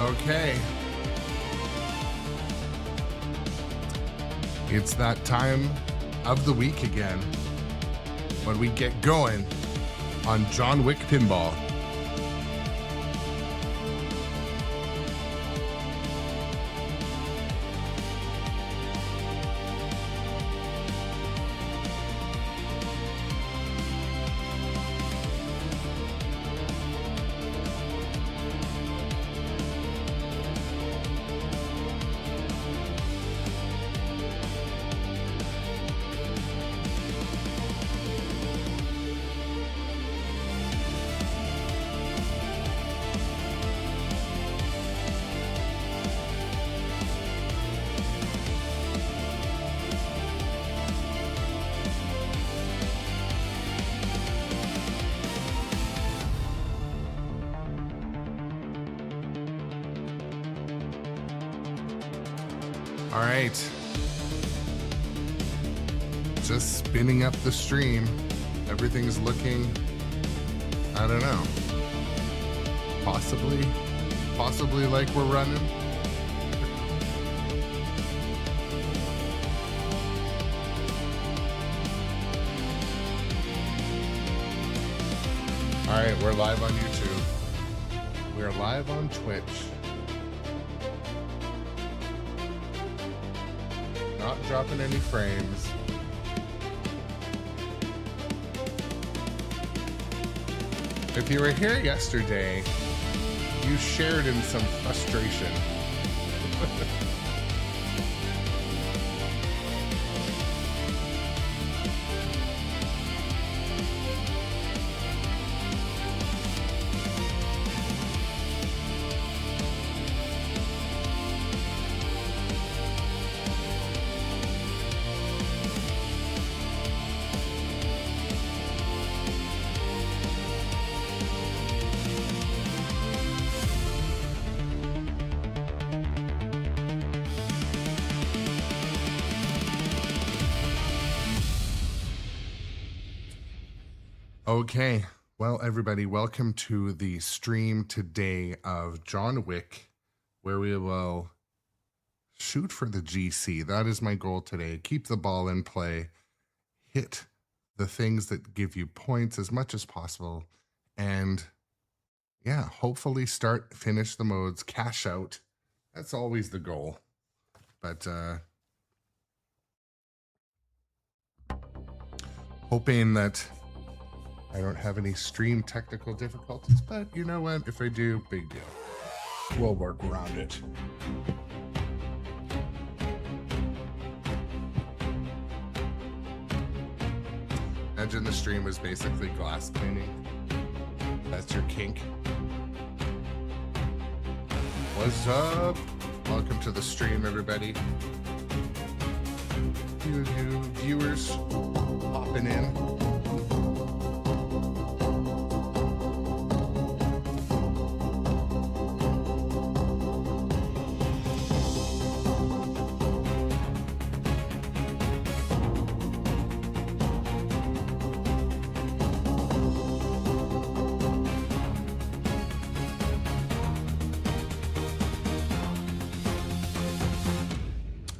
Okay. It's that time of the week again when we get going on John Wick Pinball. All right, just spinning up the stream. Everything's looking, I don't know, possibly like we're running. All right, we're live on YouTube. We're live on Twitch. Not dropping any frames. If you were here yesterday, you shared in some frustration. Okay, well, everybody, welcome to the stream today of John Wick, where we will shoot for the GC. That is my goal today. Keep the ball in play, hit the things that give you points as much as possible, and yeah, hopefully finish the modes, cash out. That's always the goal. But hoping that I don't have any stream technical difficulties, but you know what? If I do, big deal. We'll work around it. Imagine the stream was basically glass cleaning. That's your kink. What's up? Welcome to the stream, everybody. Few new viewers popping in.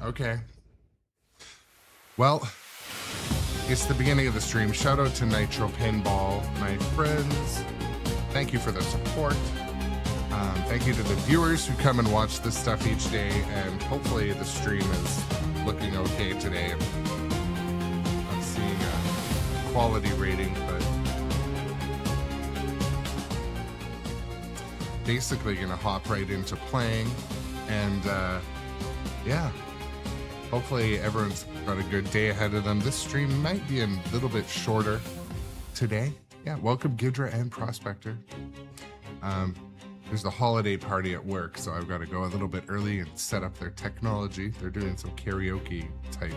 Okay. Well, it's the beginning of the stream. Shout out to Nitro Pinball, my friends. Thank you for the support. Thank you to the viewers who come and watch this stuff each day, and hopefully the stream is looking okay today. I'm seeing a quality rating, but basically gonna hop right into playing, and yeah. Hopefully everyone's got a good day ahead of them. This stream might be a little bit shorter today. Yeah, welcome Gidra and Prospector. There's the holiday party at work, so I've got to go a little bit early and set up their technology. They're doing some karaoke type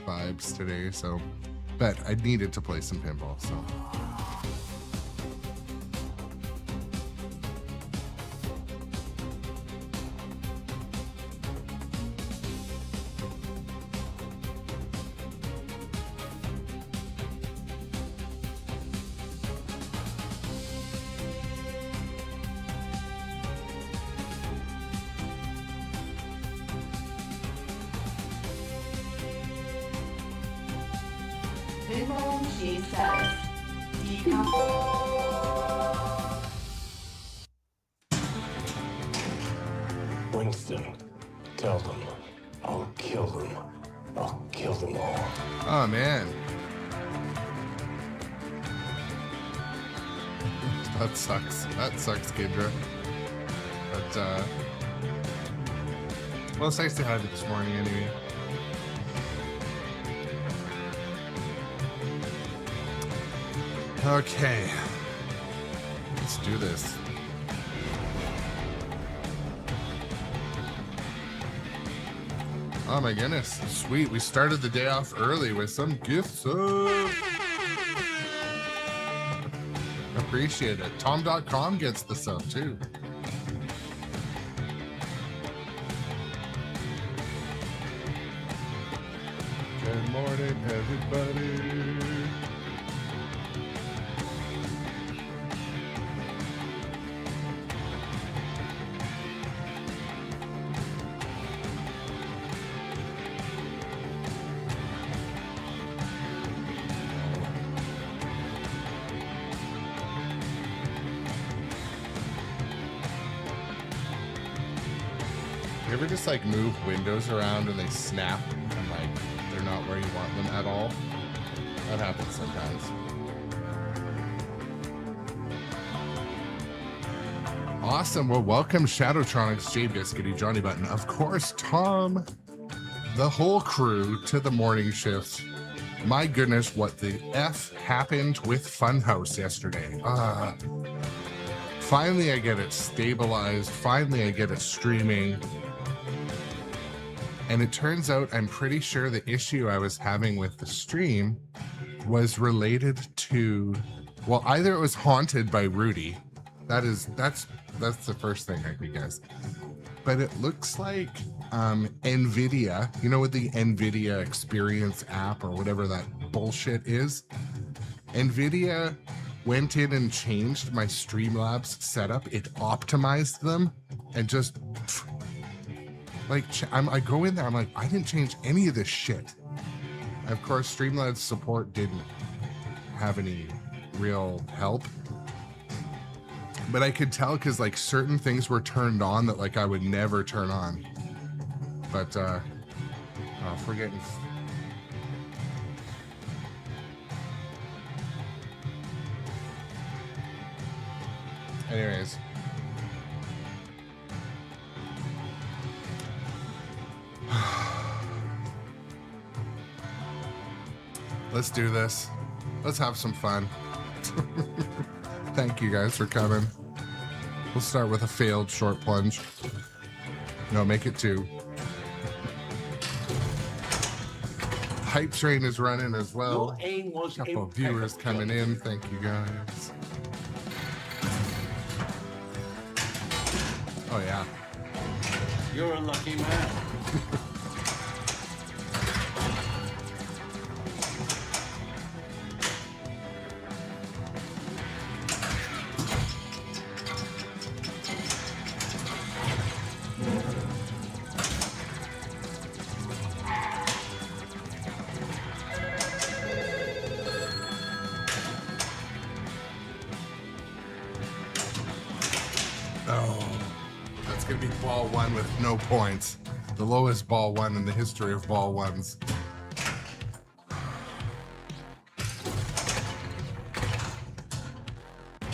vibes today, so, but I needed to play some pinball, so. Initiate status. Decouple. Winston, tell them. I'll kill them. I'll kill them all. Oh, man. That sucks. That sucks, Kendra. But, well, it's nice to have you this morning anyway. Okay. Let's do this. Oh my goodness. Sweet. We started the day off early with some gifts. Appreciate it. Tom.com gets the sub too. Good morning, everybody. You ever just like move windows around and they snap and like they're not where you want them at all? That happens sometimes. Awesome. Well, welcome Shadowtronics, J Biscuity, Johnny Button, of course, Tom, the whole crew to the morning shift. My goodness, what the F happened with Funhouse yesterday. Finally, I get it stabilized. Finally, I get it streaming. And it turns out I'm pretty sure the issue I was having with the stream was related to, well, either it was haunted by Rudy. That's the first thing I could guess. But it looks like NVIDIA, you know, with the NVIDIA Experience app or whatever that bullshit is, NVIDIA went in and changed my Streamlabs setup. It optimized them and just like I go in there, I'm like, I didn't change any of this shit. Of course, Streamlabs support didn't have any real help, but I could tell because like certain things were turned on that like I would never turn on. But forgetting. Anyways. Let's do this. Let's have some fun. Thank you guys for coming. We'll start with a failed short plunge. No, make it 2. Hype train is running as well. A couple of viewers coming in. Thank you guys. Oh yeah. You're a lucky man. Ball 1 with no points. The lowest ball 1 in the history of ball 1s.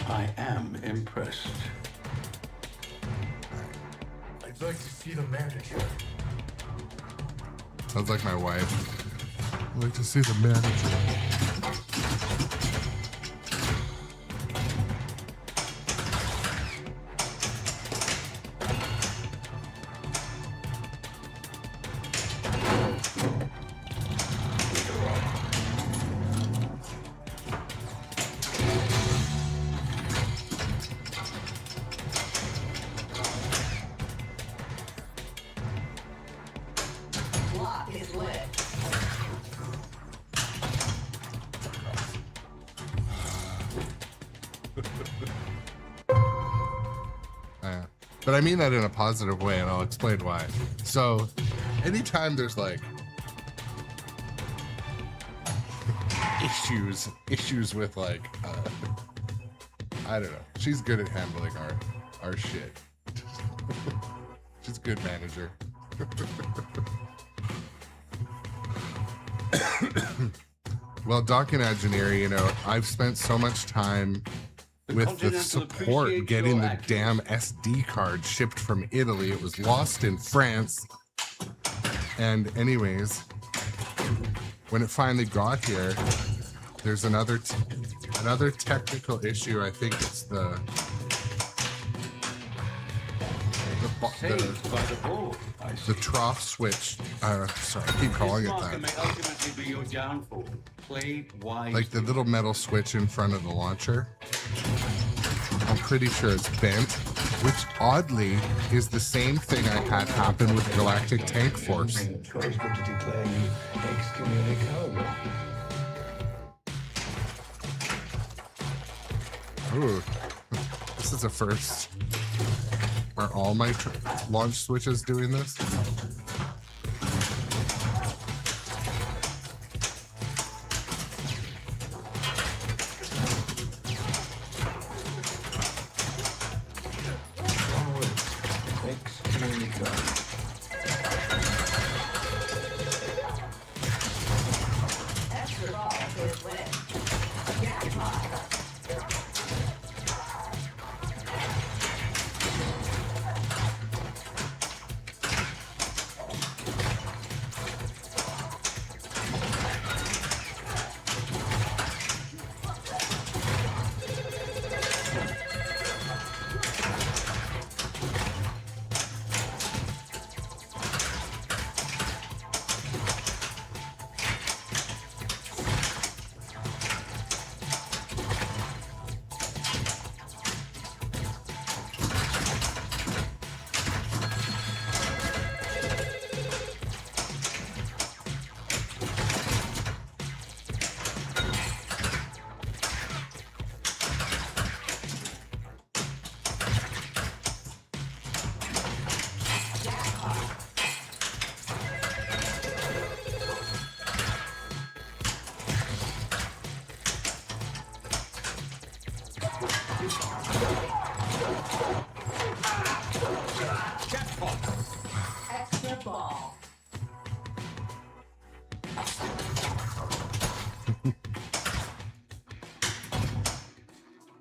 I am impressed. I'd like to see the manager. Sounds like my wife. I'd like to see the manager. But I mean that in a positive way, and I'll explain why. So, anytime there's like... issues with like I don't know. She's good at handling our shit. She's a good manager. Well, Doc and Engineer, you know, I've spent so much time with the support getting the damn SD card shipped from Italy. It was lost in France. And anyways, when it finally got here, there's another technical issue. I think it's the trough switch. Sorry, I keep calling it that. Like the little metal switch in front of the launcher. I'm pretty sure it's bent, which oddly is the same thing I had happen with Galactic Tank Force. Ooh, this is a first. Are all my launch switches doing this?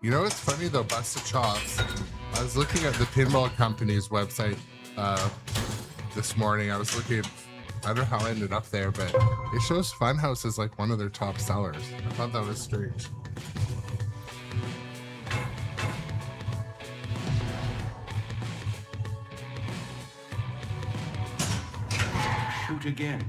You know what's funny though, Busted Chops? I was looking at the Pinball Company's website this morning. I was looking, I don't know how I ended up there, but it shows Funhouse as like one of their top sellers. I thought that was strange. Shoot again.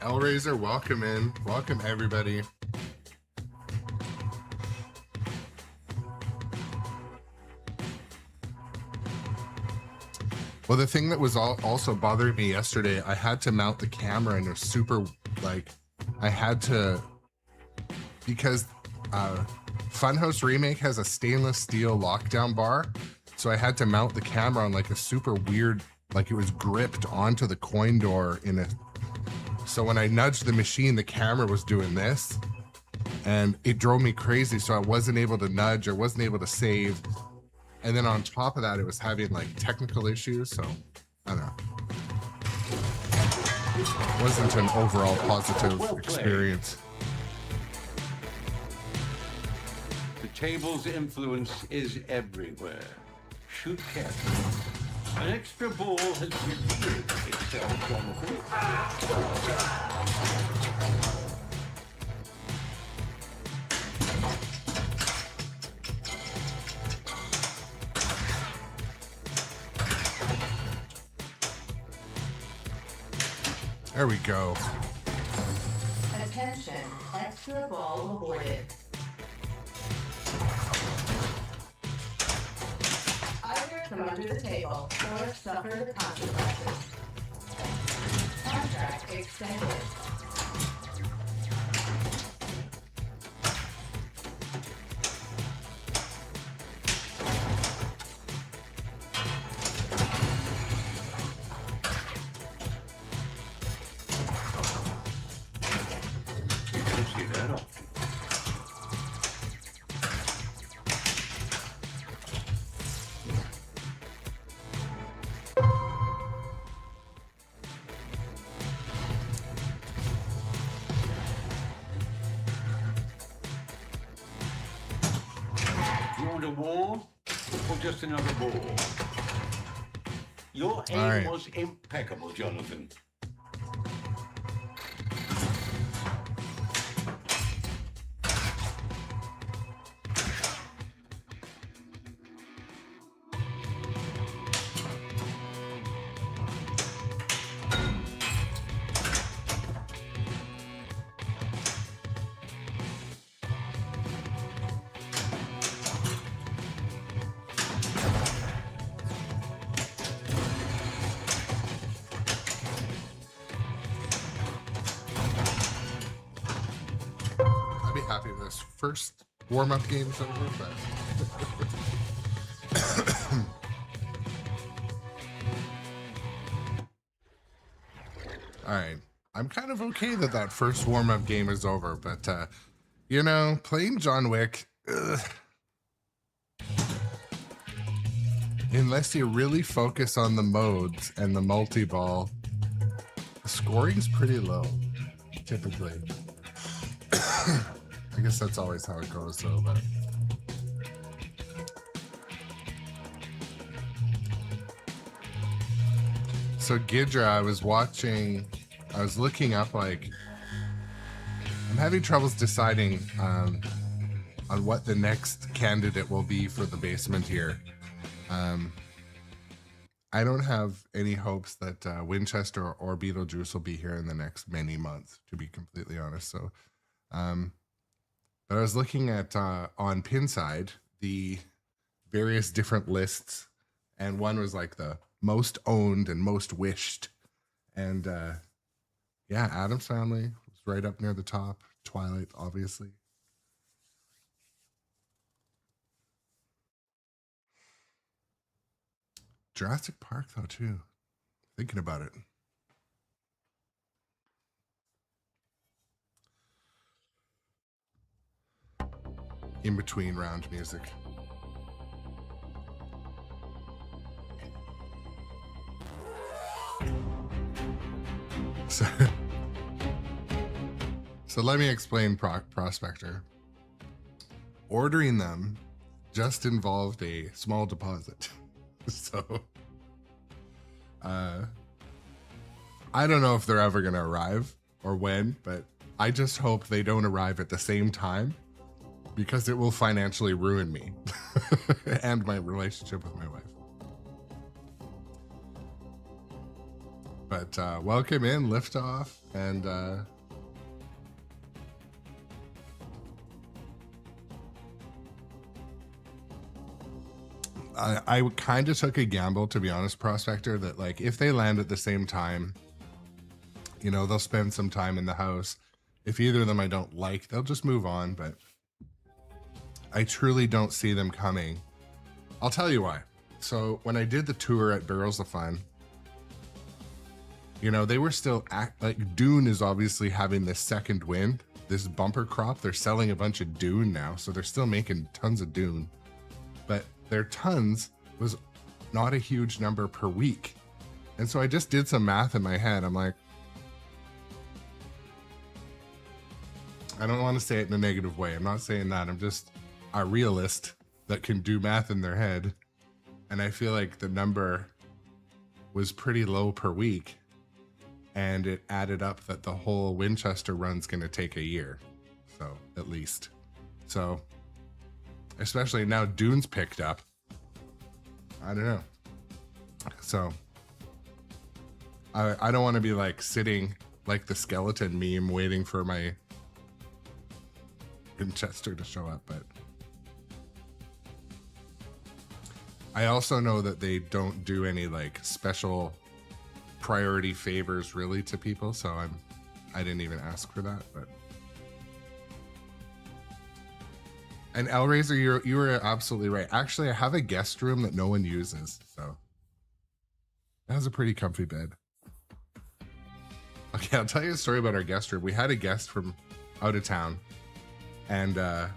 Hellraiser, welcome in. Welcome everybody. Well, the thing that was also bothering me yesterday, I had to mount the camera and it was super, like, I had to, because Funhouse Remake has a stainless steel lockdown bar, so I had to mount the camera on like a super weird, like it was gripped onto the coin door in a, so when I nudged the machine, the camera was doing this and it drove me crazy. So I wasn't able to nudge or wasn't able to save. And then on top of that, it was having like technical issues. So I don't know. It wasn't an overall positive experience. The table's influence is everywhere. Shoot carefully. An extra ball has revealed itself on the field. There we go. Attention, extra ball awarded. Either from under the table or suffer the consequences. Contract extended. a war or just another ball? Your aim All right. was impeccable, Jonathan. I'd be happy with this first warm-up game's over, but all right. I'm kind of okay that that first warm-up game is over, but you know, playing John Wick, unless you really focus on the modes and the multi-ball, the scoring's pretty low, typically. I guess that's always how it goes, though. But so Gidra, I was looking up, like, I'm having troubles deciding on what the next candidate will be for the basement here. I don't have any hopes that Winchester or Beetlejuice will be here in the next many months, to be completely honest. So, but I was looking at on Pinside the various different lists, and one was like the most owned and most wished, and yeah, Addams Family was right up near the top. Twilight, obviously. Jurassic Park, though, too. Thinking about it. In between round music. So let me explain Prospector. Ordering them just involved a small deposit. So I don't know if they're ever going to arrive or when, but I just hope they don't arrive at the same time, because it will financially ruin me and my relationship with my wife. But welcome in, liftoff, and I kind of took a gamble, to be honest, Prospector, that like if they land at the same time, you know, they'll spend some time in the house. If either of them I don't like, they'll just move on, but I truly don't see them coming. I'll tell you why. So when I did the tour at Barrels of Fun, you know, they were still like Dune is obviously having this second wind, this bumper crop. They're selling a bunch of Dune now, so they're still making tons of Dune, but their tons was not a huge number per week. And so I just did some math in my head. I'm like, I don't want to say it in a negative way. I'm not saying that. I'm just a realist that can do math in their head. And I feel like the number was pretty low per week. And it added up that the whole Winchester run's going to take a year. So, at least. So, especially now Dune's picked up. I don't know. So, I don't want to be like sitting like the skeleton meme waiting for my Winchester to show up, but I also know that they don't do any like special priority favors really to people, so I didn't even ask for that. But and Elraiser, you were absolutely right. Actually, I have a guest room that no one uses, so it has a pretty comfy bed. Okay, I'll tell you a story about our guest room. We had a guest from out of town, and I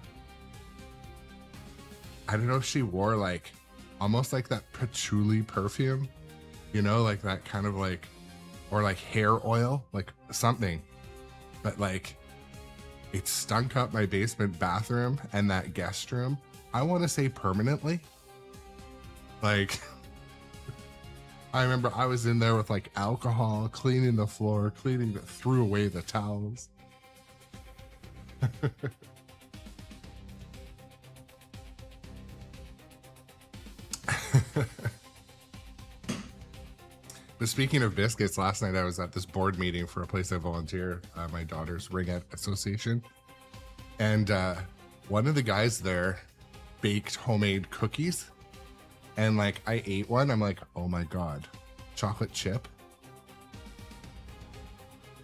don't know if she wore like almost like that patchouli perfume, you know, like that kind of like, or like hair oil, like something, but like it stunk up my basement bathroom and that guest room I want to say permanently. Like, I remember I was in there with like alcohol, cleaning the floor, threw away the towels. But speaking of biscuits, last night I was at this board meeting for a place I volunteer, my daughter's ring association. And one of the guys there baked homemade cookies. And like I ate one, I'm like, oh my God, chocolate chip.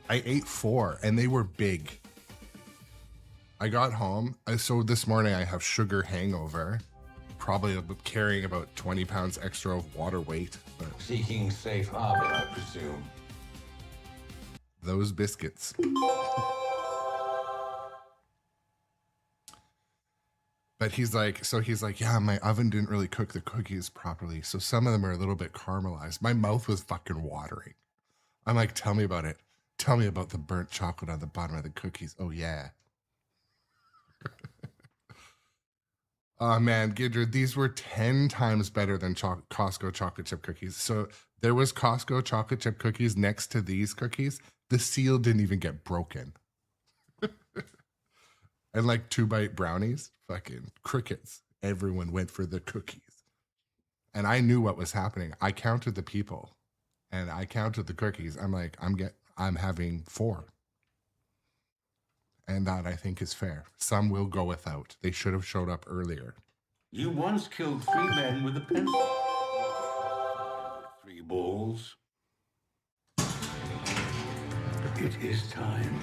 I ate 4 and they were big. I got home. So this morning I have sugar hangover. Probably carrying about 20 pounds extra of water weight. But Seeking safe harbor, I presume. those biscuits. But he's like, yeah, my oven didn't really cook the cookies properly. So some of them are a little bit caramelized. My mouth was fucking watering. I'm like, tell me about it. Tell me about the burnt chocolate on the bottom of the cookies. Oh, yeah. Oh, man, Gidra, these were 10 times better than Costco chocolate chip cookies. So there was Costco chocolate chip cookies next to these cookies. The seal didn't even get broken. And like 2-bite brownies, fucking crickets. Everyone went for the cookies. And I knew what was happening. I counted the people and I counted the cookies. I'm like, I'm having 4. And that, I think, is fair. Some will go without. They should have showed up earlier. You once killed 3 men with a pencil. 3 bulls. It is time.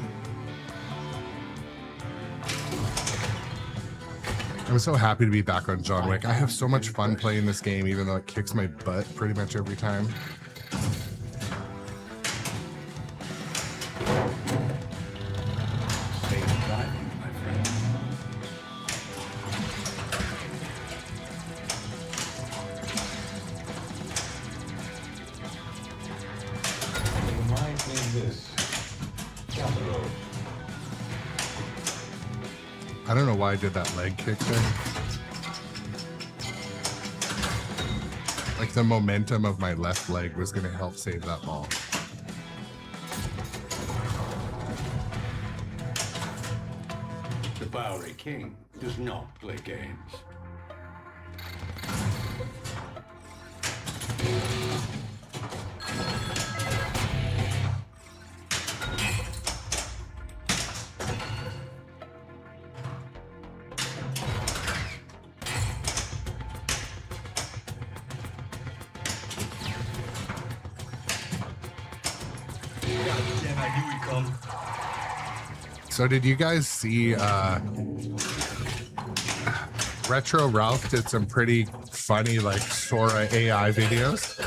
I'm so happy to be back on John Wick. I have so much fun playing this game, even though it kicks my butt pretty much every time. Safe driving, my friend. It reminds me of this. Down the road. I don't know why I did that leg kick there. Like the momentum of my left leg was going to help save that ball. The Bowery King does not play games. So did you guys see Retro Ralph did some pretty funny like Sora AI videos?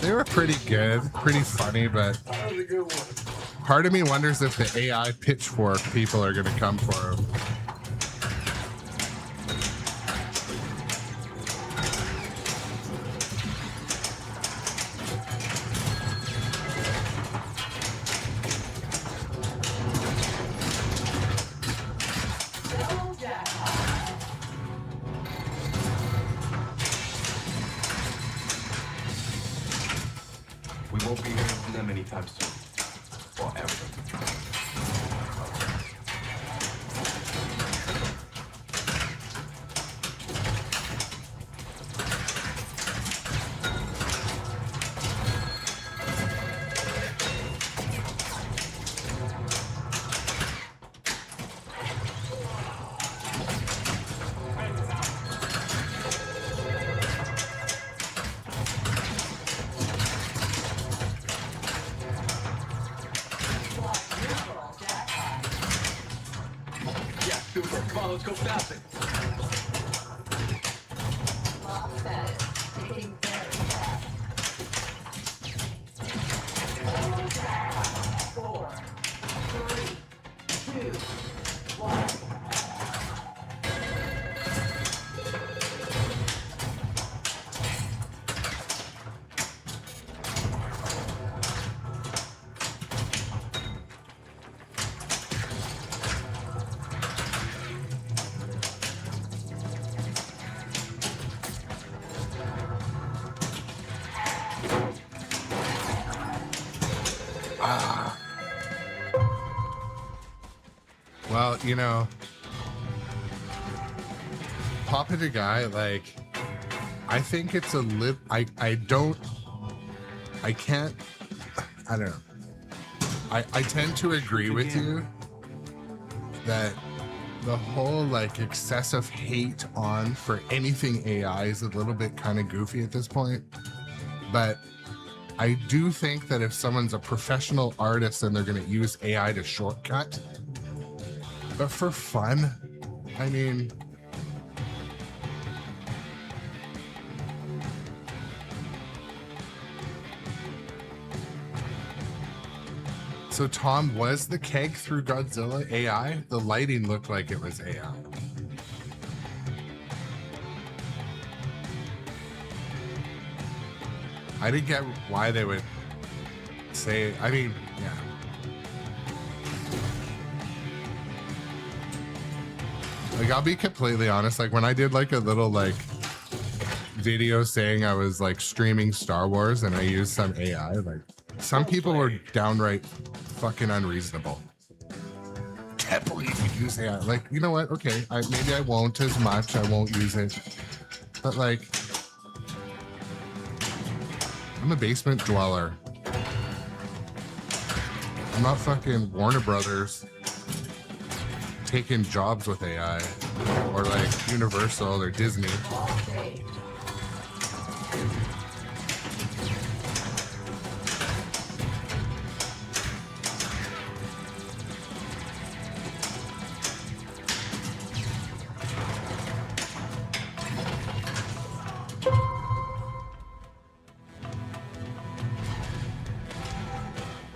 They were pretty good, pretty funny, but part of me wonders if the AI pitchfork people are gonna come for him. We won't be hearing from them anytime soon. Or ever. Super. Come on, let's go faster. Lock status. Taking very fast. 4, 3, 2, 1. Well, you know, Papa the guy, like, I think it's a I can't, I don't know. I tend to agree with you that the whole like excessive hate on for anything AI is a little bit kind of goofy at this point. But I do think that if someone's a professional artist and they're going to use AI to shortcut, but for fun, I mean, so Tom, was the keg through Godzilla AI? The lighting looked like it was AI. I didn't get why they would say, I mean, yeah. Like, I'll be completely honest, like when I did like a little like video saying I was like streaming Star Wars and I used some AI, like some people were downright fucking unreasonable. Can't believe you use AI. Like, you know what? Okay, maybe I won't as much. I won't use it. But like, I'm a basement dweller. I'm not fucking Warner Brothers taking jobs with AI or like Universal or Disney.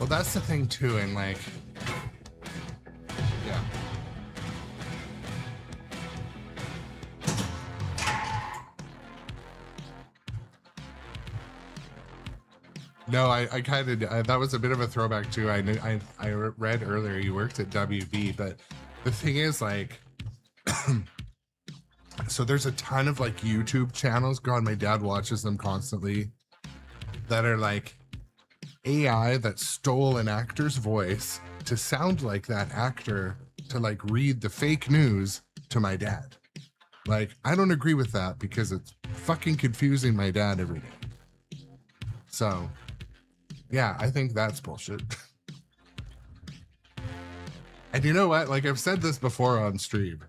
Well, that's the thing too, and like, yeah. No, I kind of, that was a bit of a throwback too. I read earlier you worked at WB, but the thing is like, so there's a ton of like YouTube channels. God, my dad watches them constantly that are like AI that stole an actor's voice to sound like that actor to like read the fake news to my dad. Like, I don't agree with that because it's fucking confusing my dad every day. So, yeah, I think that's bullshit. And you know what? Like, I've said this before on stream.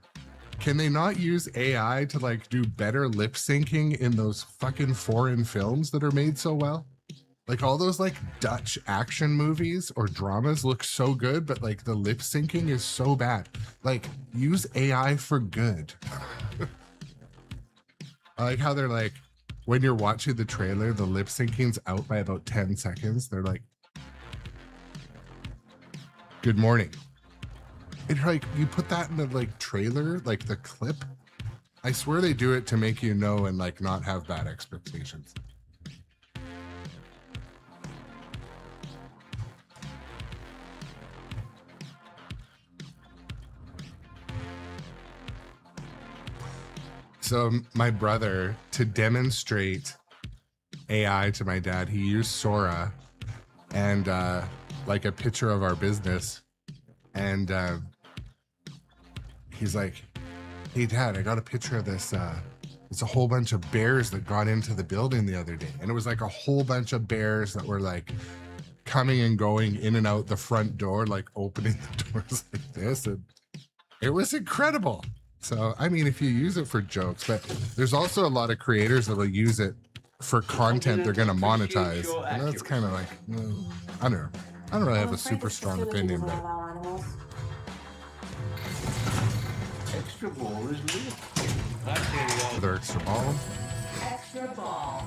Can they not use AI to like do better lip syncing in those fucking foreign films that are made so well? Like all those like Dutch action movies or dramas look so good, but like the lip syncing is so bad. Like, use AI for good. I like how they're like, when you're watching the trailer, the lip syncing's out by about 10 seconds. They're like, good morning. And like, you put that in the like trailer, like the clip. I swear they do it to make you know and like not have bad expectations. So my brother, to demonstrate AI to my dad, he used Sora and like a picture of our business. And he's like, hey dad, I got a picture of this. It's a whole bunch of bears that got into the building the other day. And it was like a whole bunch of bears that were like coming and going in and out the front door, like opening the doors like this. And it was incredible. So, I mean, if you use it for jokes, but there's also a lot of creators that will use it for content they're going to monetize. And that's kind of like, I don't know. I don't really have a super strong opinion, but Extra ball is new. other extra ball. Extra ball.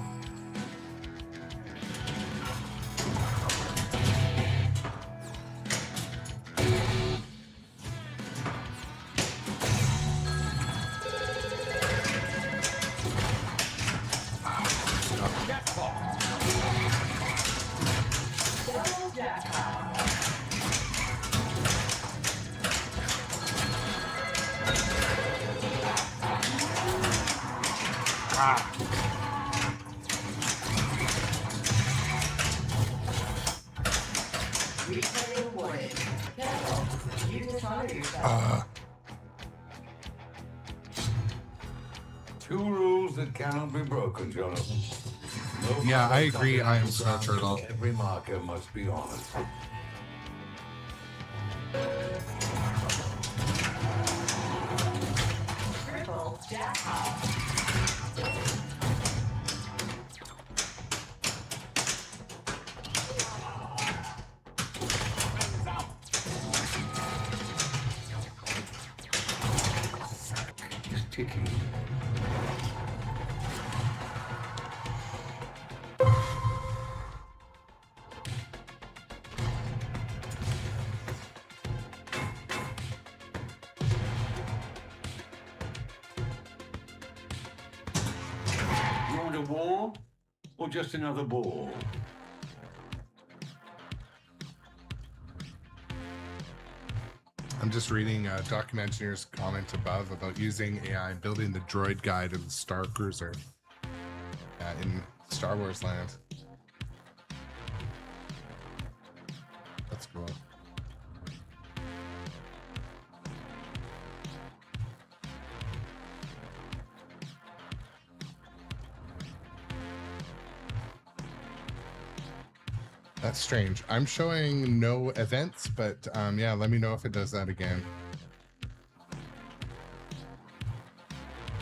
Honor yourself. Two rules that cannot be broken, Jonathan. No Yeah, I further agree. I am contact Snow Turtle. Every marker must be honored. Triple jackpot. Just ticking. You want a war or just another ball? I'm just reading Doc Engineer's comment above about using AI building the droid guide of the Star Cruiser in Star Wars land. That's cool. That's strange. I'm showing no events, but yeah, let me know if it does that again.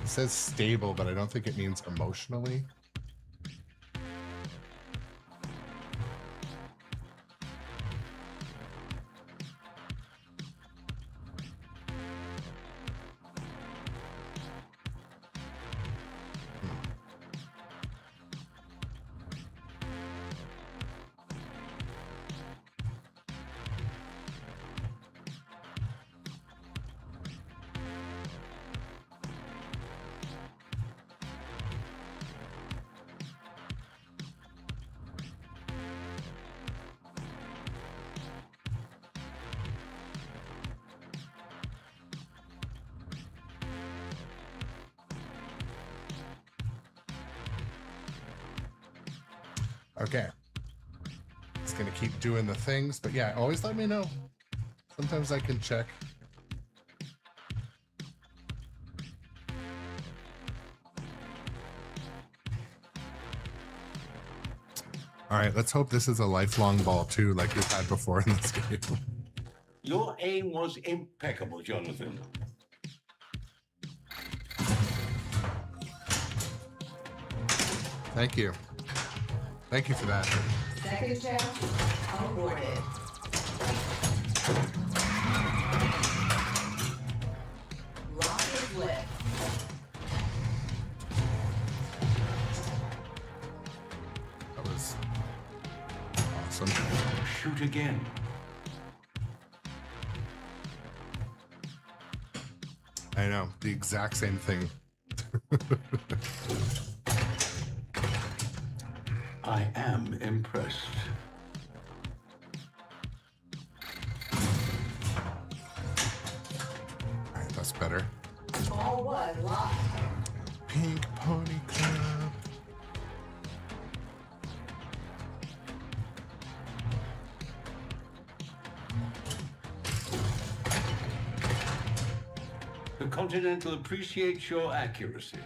It says stable, but I don't think it means emotionally. Okay. It's gonna keep doing the things, but yeah, always let me know. Sometimes I can check. All right, let's hope this is a lifelong ball too, like we've had before in this game. Your aim was impeccable, Jonathan. Thank you. Thank you for that. Second chance awarded. Rocket lift. That was awesome. Shoot again. I know, the exact same thing. I am impressed. All right, that's better. Ball one lost. Pink Pony Club. The Continental appreciates your accuracy.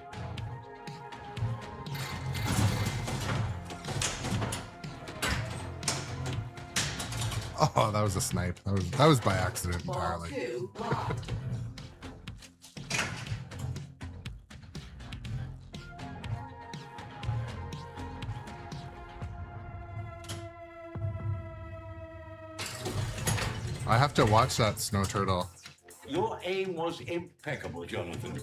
Oh, that was a snipe. That was by accident Ball entirely. two blocked. I have to watch that Snow Turtle. Your aim was impeccable, Jonathan.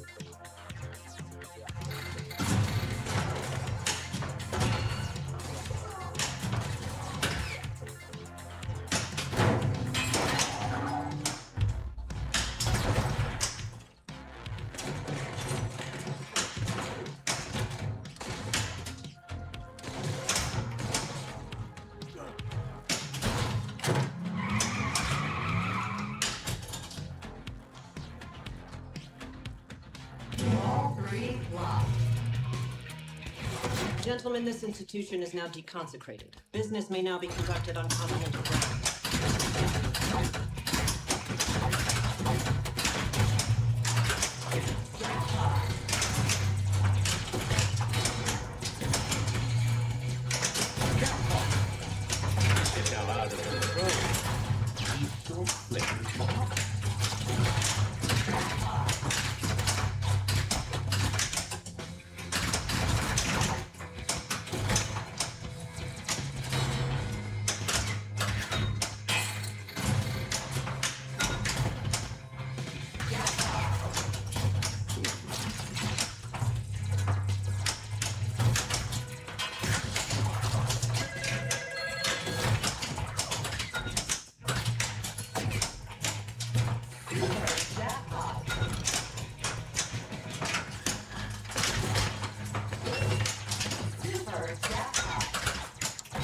Ball three blocked. Gentlemen, this institution is now deconsecrated. Business may now be conducted on continental ground. eat your flesh.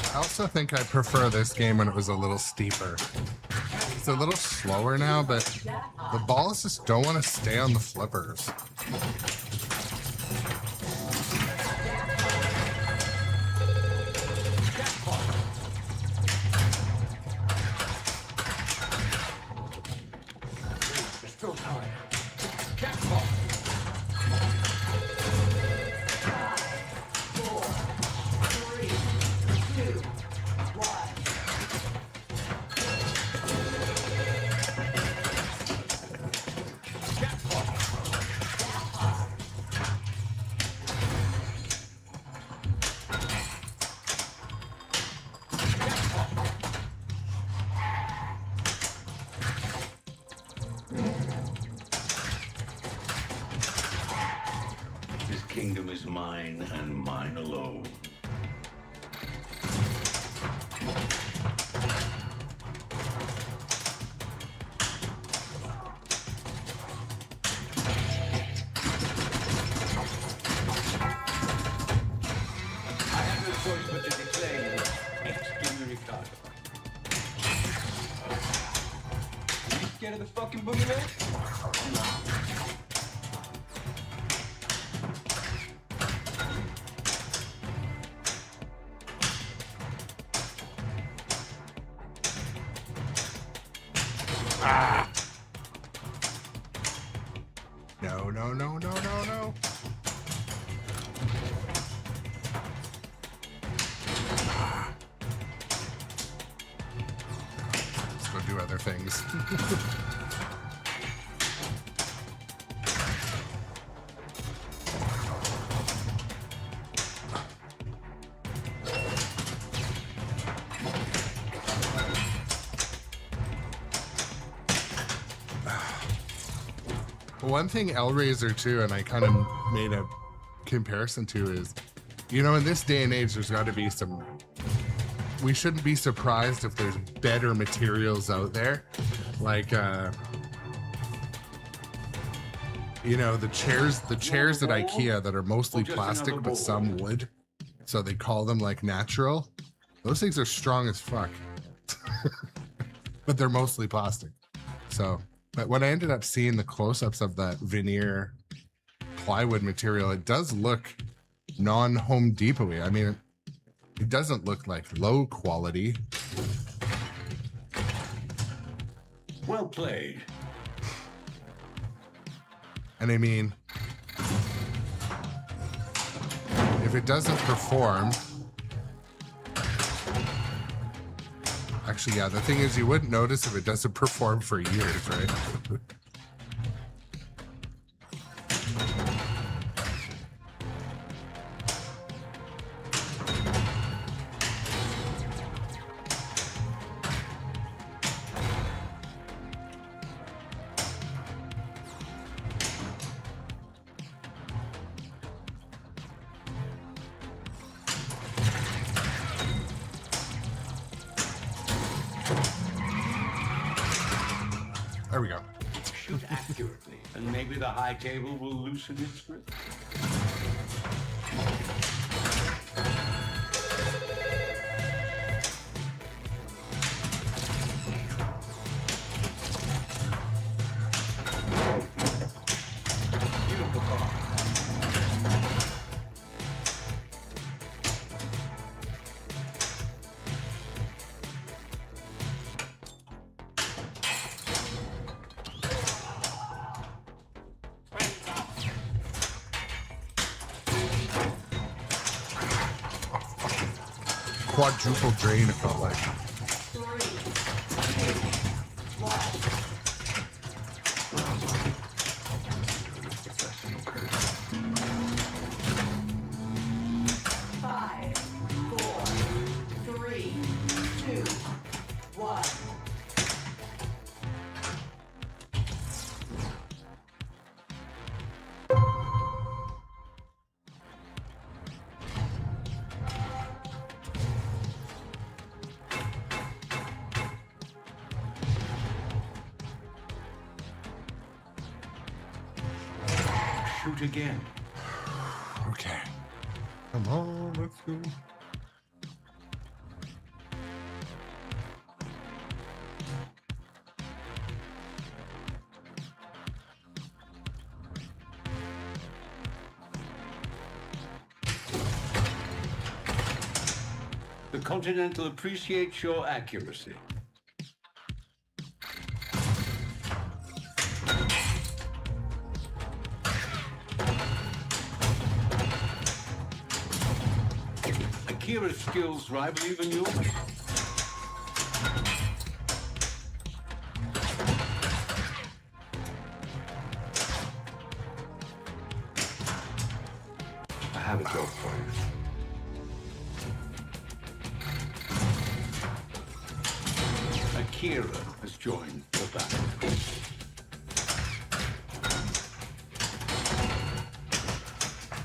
I also think I prefer this game when it was a little steeper. It's a little slower now, but the balls just don't want to stay on the flippers. There's still time. Jackpot. 4, 3, 2, 1. This kingdom is mine and mine alone. I have no choice but to declare excommunicado. Are you scared of the fucking boogeyman? No, no, no, no, no, no. Let's go do other things. One thing Hellraiser 2, and I kind of made a comparison to, is, you know, in this day and age, there's got to be some. We shouldn't be surprised if there's better materials out there, like, you know, the chairs at IKEA that are mostly plastic but some wood, so they call them like natural. Those things are strong as fuck, but they're mostly plastic. So. But when I ended up seeing the close-ups of that veneer plywood material, it does look non-Home Depot-y. I mean, it doesn't look like low quality. Well played. And I mean, if it doesn't perform... Actually, yeah, the thing is, you wouldn't notice if it doesn't perform for years, right? There we go. Shoot accurately, and maybe the high table will loosen its grip. Beautiful car. Quadruple drain, it felt like. 3, 2, shoot again. Okay. Come on, let's go. The Continental appreciates your accuracy. Akira's skills rival even yours. I have a joke for you. Akira has joined the battle.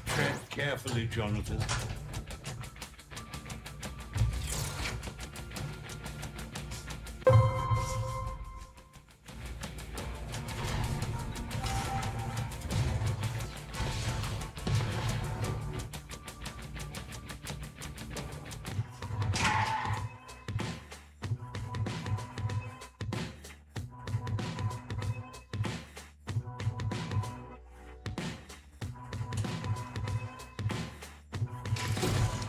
Tread carefully, Jonathan.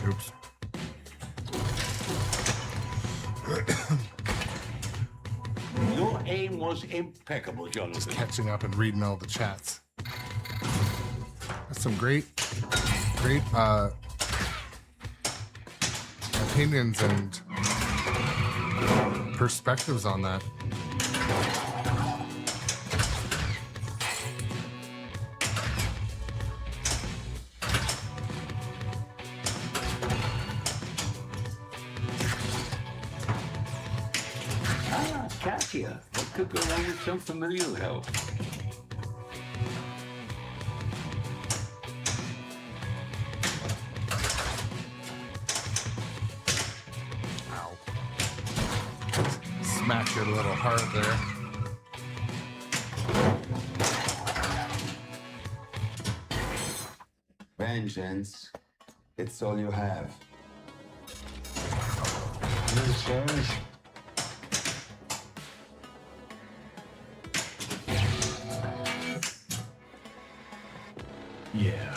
Oops. Your aim was impeccable, Just Jonathan. catching up and reading all the chats. That's some great opinions and perspectives on that. Ah, Katia. What could go wrong with some familial help? Ow. Smack your little heart there. Vengeance. It's all you have. Yeah.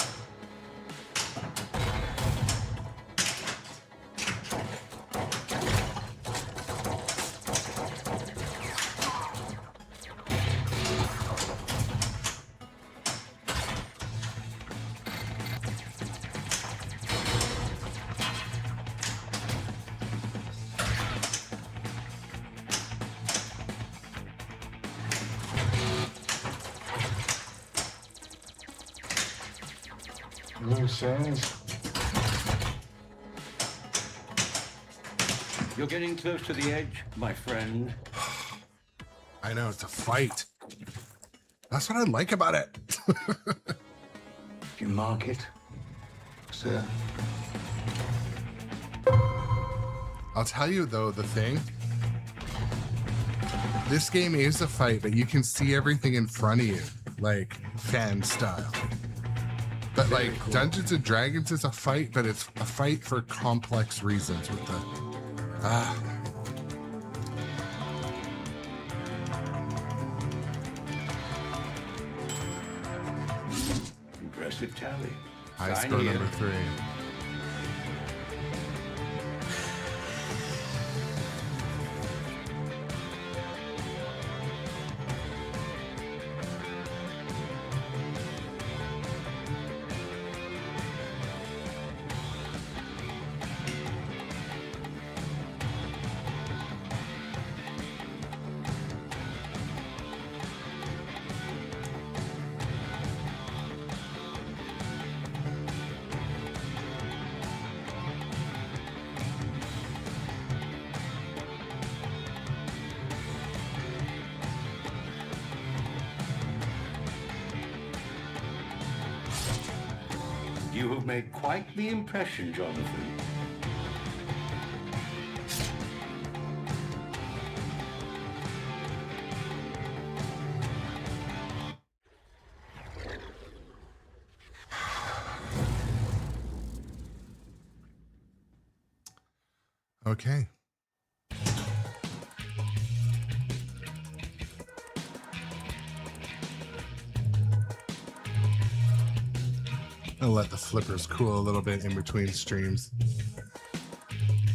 No sense. You're getting close to the edge, my friend. I know, it's a fight. That's what I like about it. You mark it, sir. I'll tell you though, the thing. This game is a fight, but you can see everything in front of you, like fan style. But like Dungeons and Dragons is a fight, but it's a fight for complex reasons with the Impressive tally. high Sign score here. number 3. You have made quite the impression, Jonathan. Okay. I'll let the flippers cool a little bit in between streams.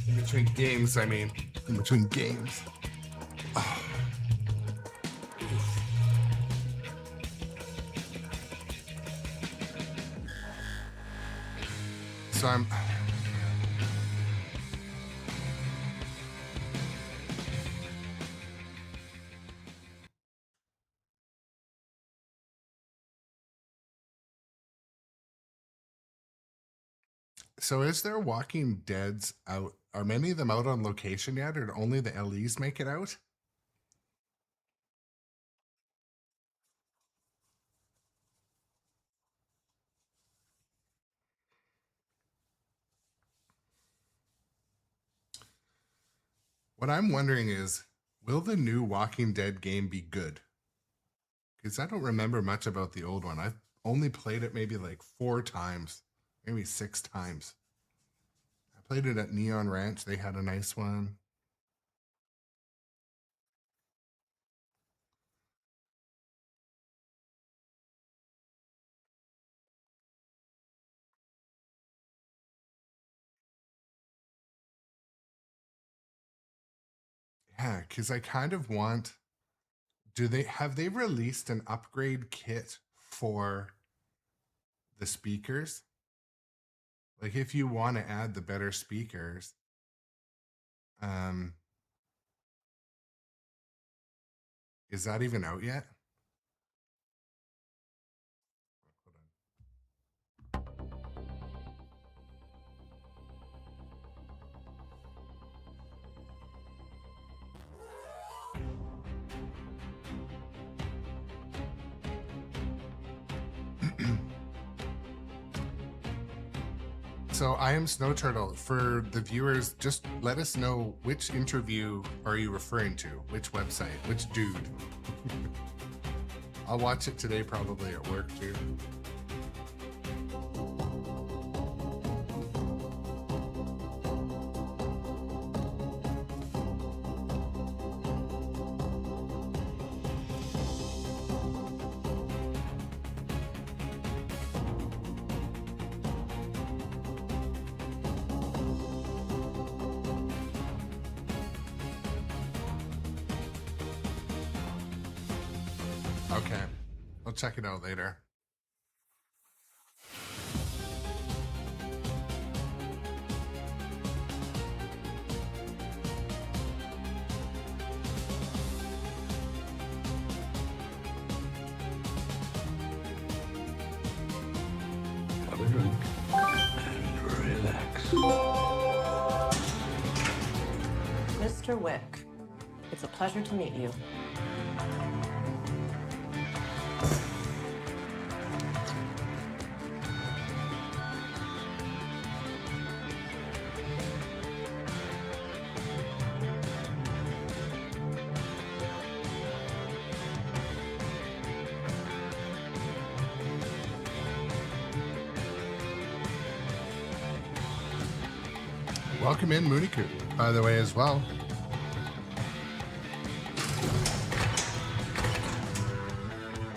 In between games, I mean. In between games. Oh. So I'm... So is there Walking Dead's out? Are many of them out on location yet, or do only the LEs make it out? What I'm wondering is, will the new Walking Dead game be good? Because I don't remember much about the old one. I've only played it maybe like 4 times, maybe 6 times. I played it at Neon Ranch. They had a nice one. Yeah, because I kind of want... Have they released an upgrade kit for the speakers? Like if you want to add the better speakers, is that even out yet? So I am Snow Turtle. For the viewers, just let us know which interview are you referring to? Which website? Which dude? I'll watch it today probably at work too. Okay, I'll check it out later. Have a drink and relax. Mr. Wick, it's a pleasure to meet you. Welcome in, Mooniku, by the way, as well.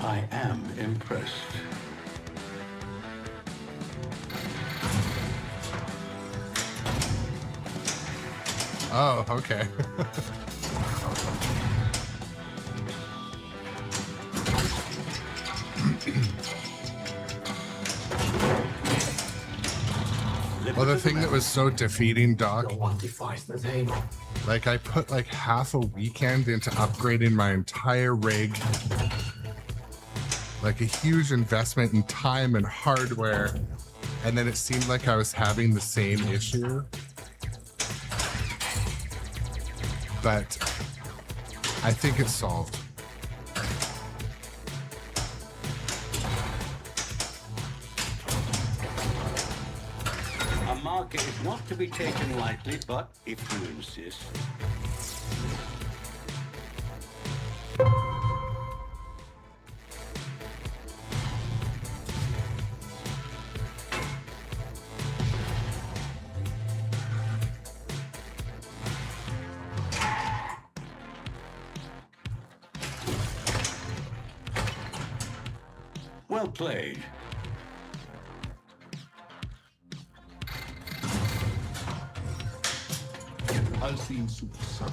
I am impressed. Oh, okay. Well, the thing that was so defeating, Doc, like I put like half a weekend into upgrading my entire rig, like a huge investment in time and hardware, and then it seemed like I was having the same issue. But I think it's solved. A market is not to be taken lightly, but if you insist. Well played. I'll see you super soon.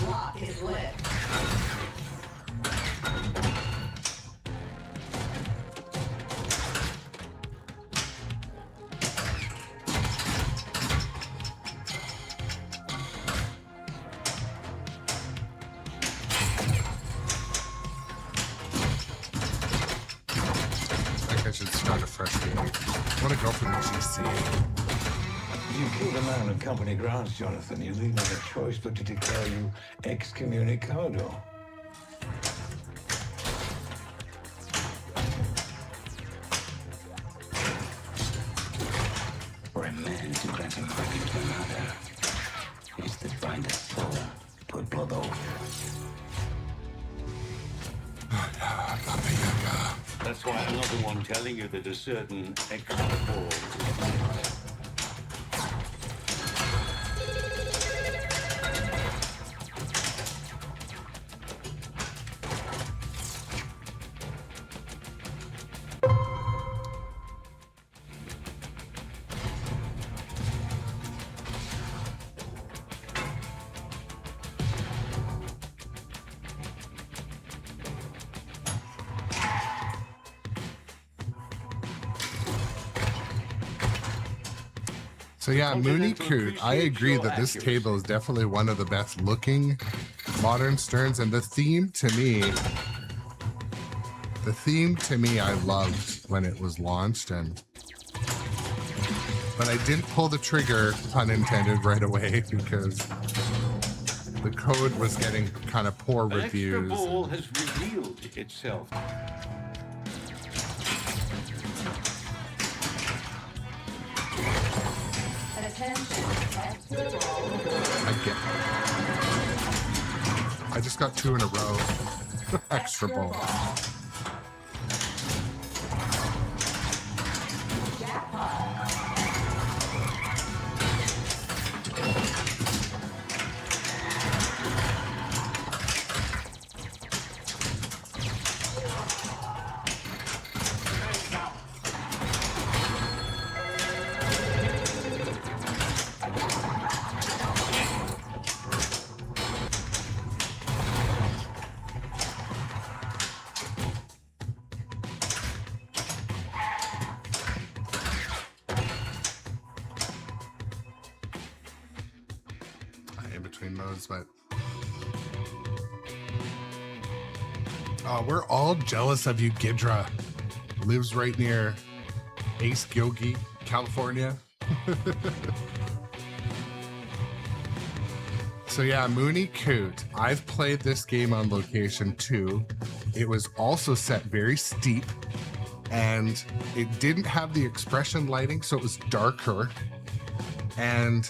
Lock is lit. I think I should start a fresh game. I want to go for the GC. You killed a man on company grounds, Jonathan. You leave no choice but to declare you excommunicado. For a man to grant him freedom to another is to find a soul, put blood over. That's why I'm not the one telling you that a certain extra ball is needed. So yeah, Mooney Continental Coot, I agree appreciate that this your table is definitely one of the best looking modern Sterns, and the theme to me I loved when it was launched, but I didn't pull the trigger, pun intended, right away because the code was getting kind of poor An extra reviews. ball has revealed itself. Attention, extra ball. I just got 2 in a row. Extra ball. Jackpot. In between modes, but we're all jealous of you. Gidra lives right near Ace Gilgi, California. So yeah, Mooney Coot, I've played this game on location too. It was also set very steep and it didn't have the expression lighting, so it was darker, and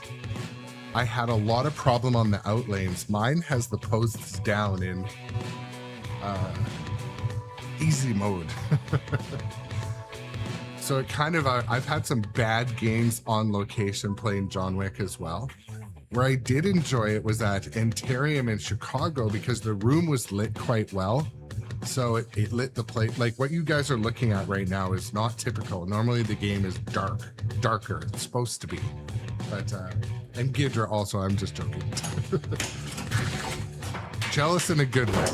I had a lot of problem on the outlanes. Mine has the posts down in easy mode. So it kind of, I've had some bad games on location playing John Wick as well. Where I did enjoy it was at Antarium in Chicago because the room was lit quite well. So it lit the plate. Like what you guys are looking at right now is not typical. Normally the game is darker. It's supposed to be. But, and Gidra also, I'm just joking. Jealous in a good way.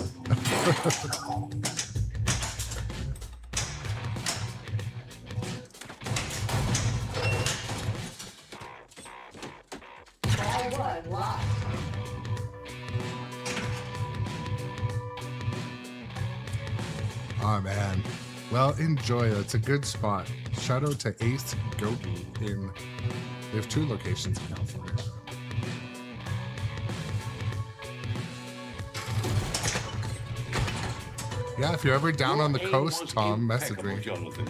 Ball one, lock. Oh man. Well, enjoy. That's a good spot. Shout out to Ace Gogi in. They have 2 locations in California. Yeah, if you're ever down on the Your aim coast, was Tom, message impeccable, me. Jonathan.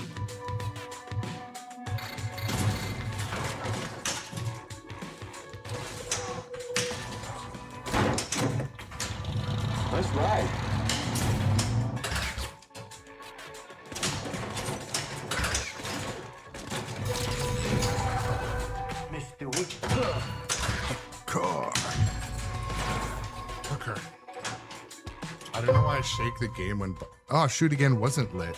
That's right. Mr. Wick. Car. I shake the game when... Oh, shoot again wasn't lit.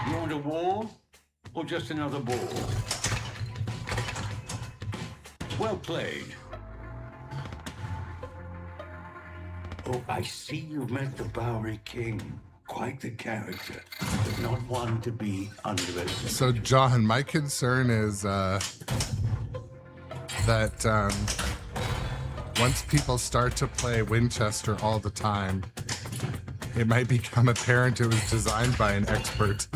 You want a war or just another ball? Well played. Oh, I see you've met the Bowery King. Quite the character, but not one to be underestimated. So, John, my concern is that once people start to play Winchester all the time, it might become apparent it was designed by an expert.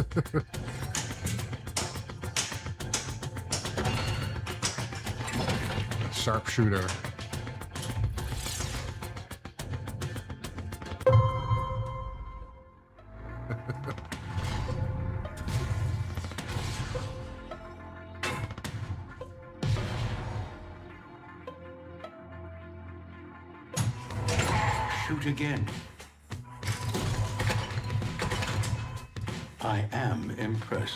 Sharpshooter. Shoot again. I am impressed.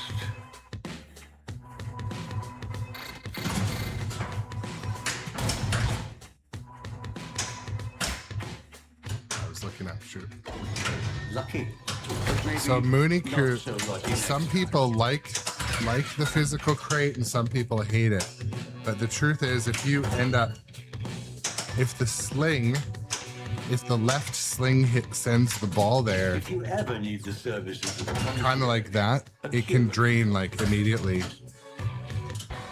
I was looking up, shoot. Lucky. But maybe So Mooney not Crew, so lucky some next people like the physical crate and some people hate it. But the truth is, if you end up, if the left sling sends the ball there, If you ever need the services of the kind of like that, it can drain like immediately.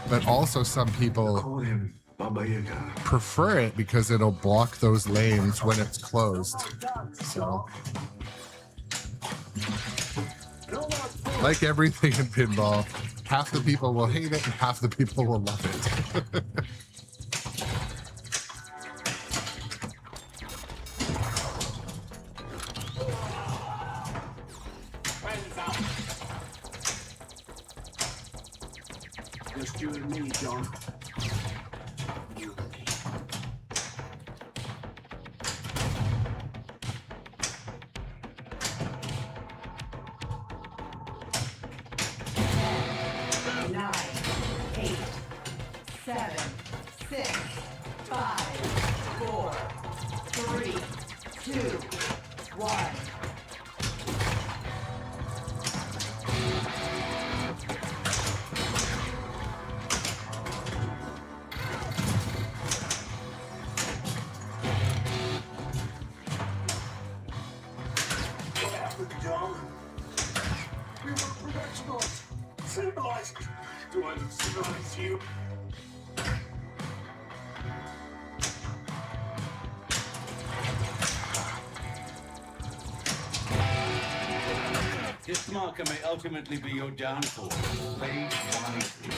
But also some people Call him Baba Yaga. prefer it because it'll block those lanes when it's closed. So, like everything in pinball, half the people will hate it and half the people will love it. Just you and me, John. You and me. Nine, 8, 7, 6, 5, 4, 3, 2, 1. What happened, John? We were professionals. Civilized. Do I look civilized to you? This marker may ultimately be your downfall. Play wisely.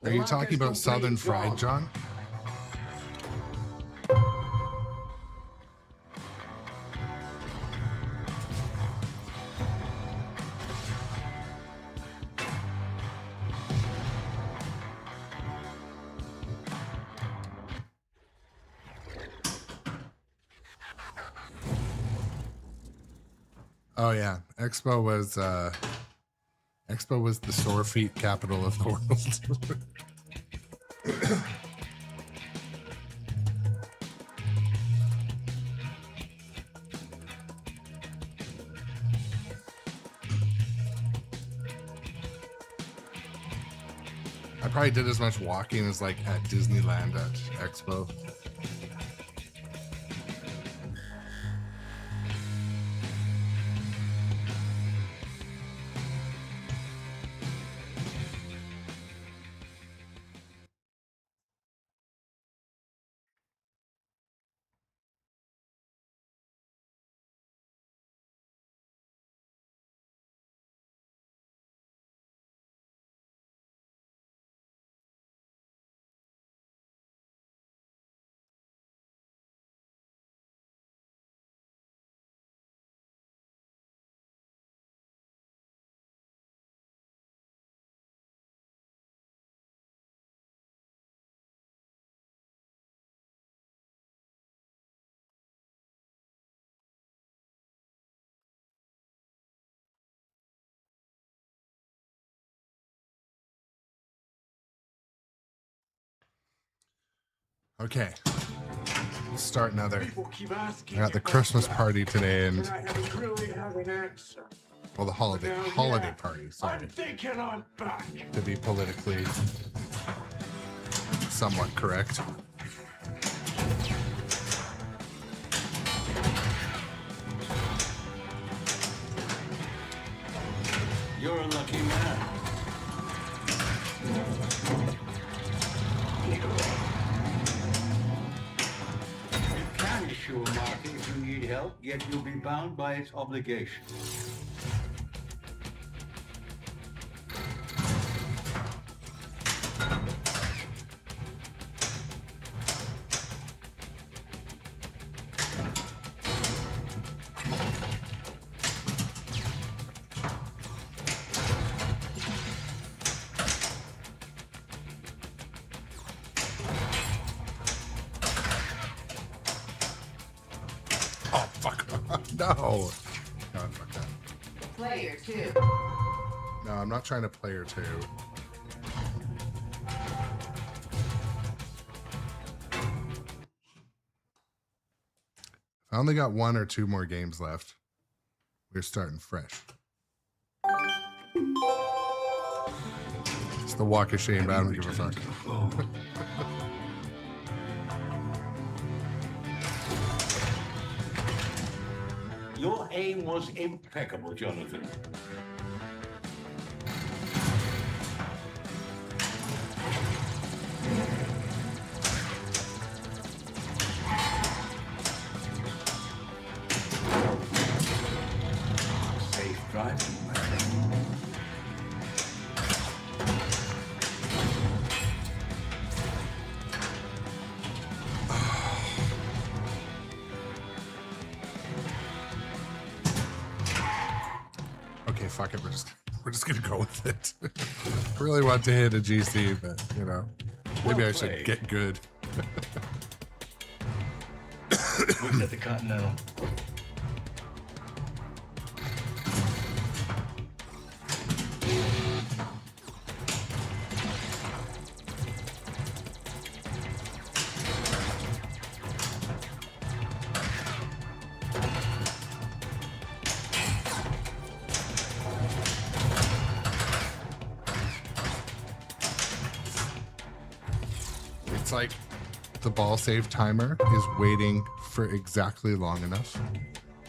Are you talking about Southern Fried, John? Oh yeah, Expo was the sore feet capital of the world. I probably did as much walking as like at Disneyland at Expo. Okay. Let's start another. People keep asking. I got the Christmas party today and, And I haven't really had an answer. well, the holiday party, sorry, I'm thinking I'm back. to be politically somewhat correct. You're a lucky man. You can issue a market if you need help, yet you'll be bound by its obligation. Oh, fuck. No. God, fuck that. Player 2. No, I'm not trying to player 2. I only got 1 or 2 more games left. We're starting fresh. It's the walk of shame, but I don't give a fuck. Your aim was impeccable, Jonathan. Safe driving, my friend. Okay, fuck it. We're just gonna go with it. I really want to hit a GC, but you know, maybe Well I should played. get good. Wick at the Continental. It's like the ball save timer is waiting for exactly long enough,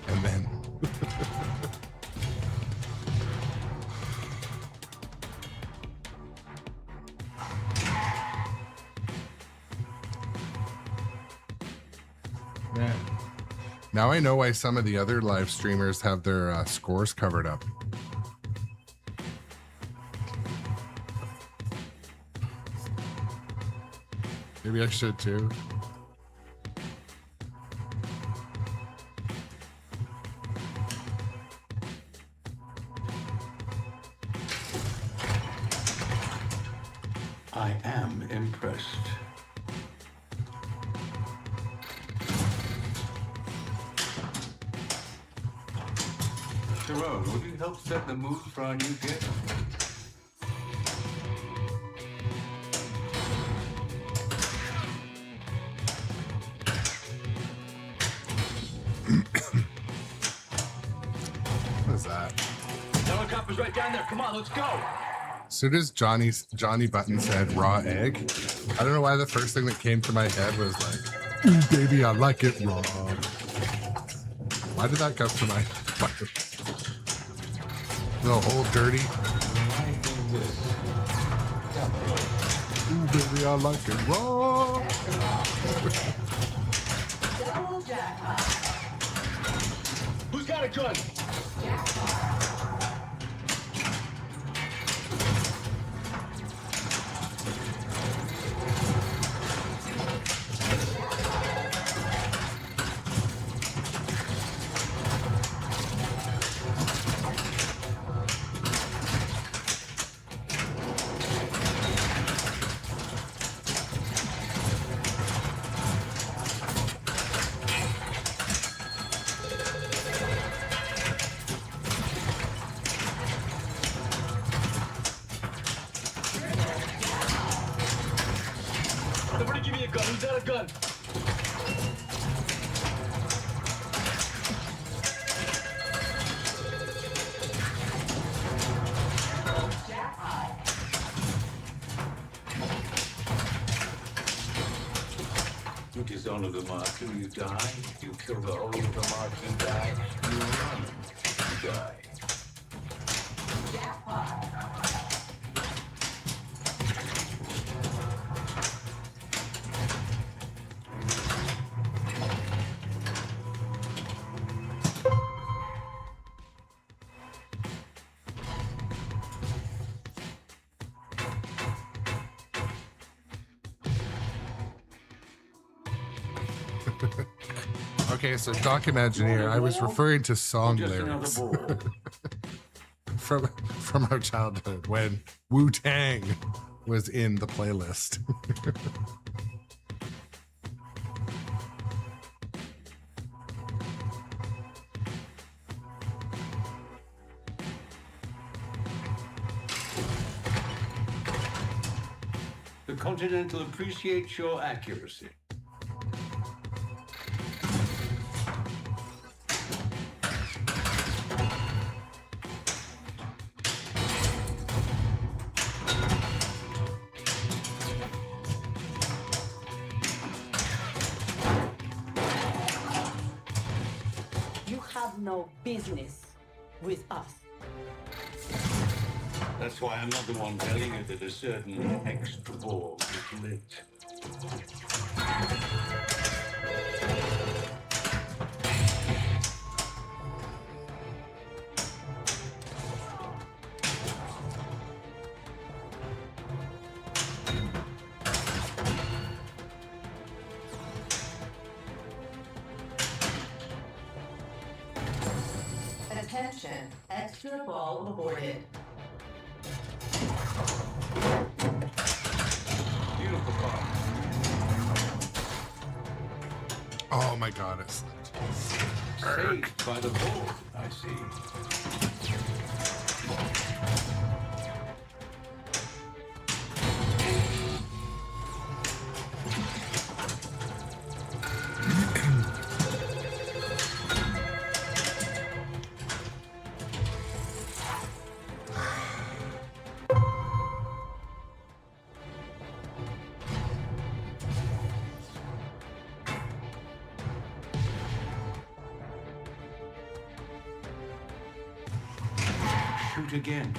and then man. Now I know why some of the other live streamers have their scores covered up. Maybe I should too. I am impressed. Sharon, would you help set the mood for our new guest? What is that? Helicopter's right down there. Come on, let's go. As soon as Johnny Button said raw egg, I don't know why the first thing that came to my head was like, ooh, baby, I like it raw. Why did that come to my fucking the whole dirty? Ooh, baby, I like it raw. Double jackpot. Who's got a gun? Who's got a gun? You dishonor the marker, you die. You kill the whole of the marks and die. You run, you die. Okay, so Doc Imagineer, I was referring to song Just lyrics another ball. from our childhood when Wu-Tang was in the playlist. The Continental appreciates your accuracy. You have no business with us. That's why I'm not the one telling you that a certain extra ball is lit. Attention, extra ball aborted. Beautiful car. Oh my god, it's Saved by the ball, I see. Shoot again.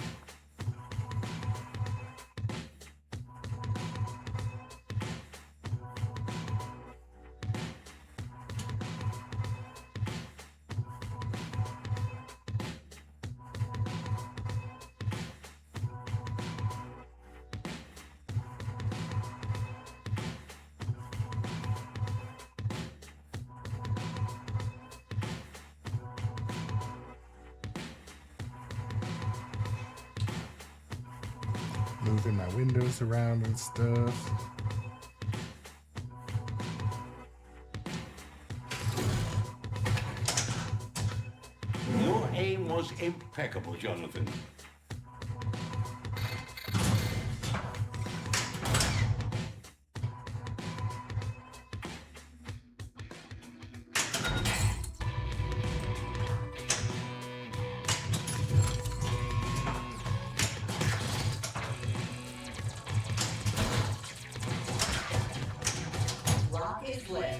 moving my windows around and stuff. Your aim was impeccable, Jonathan. Lock is lit.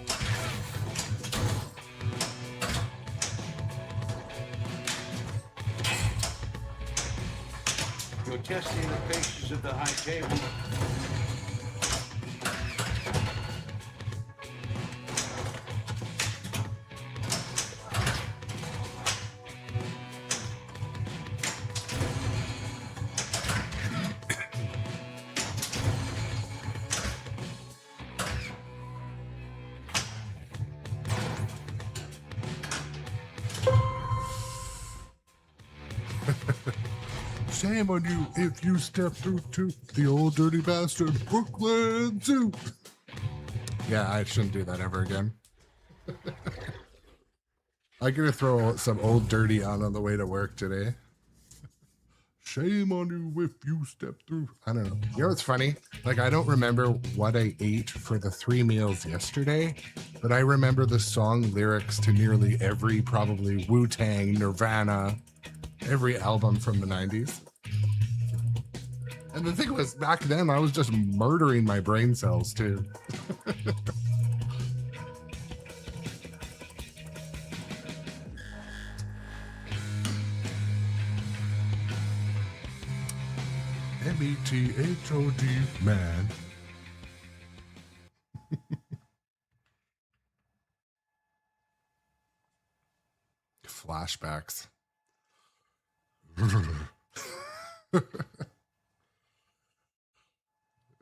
You're testing the patience of the high table. Shame on you if you step through to the old dirty bastard Brooklyn Zoo. Yeah, I shouldn't do that ever again. I'm gonna throw some old dirty on the way to work today. shame on you if you step through. I don't know. You know what's funny? Like, I don't remember what I ate for the 3 meals yesterday, but I remember the song lyrics to nearly every, probably Wu-Tang, Nirvana, every album from the 90s. And the thing was, back then, I was just murdering my brain cells, too. METHOD, man. Flashbacks.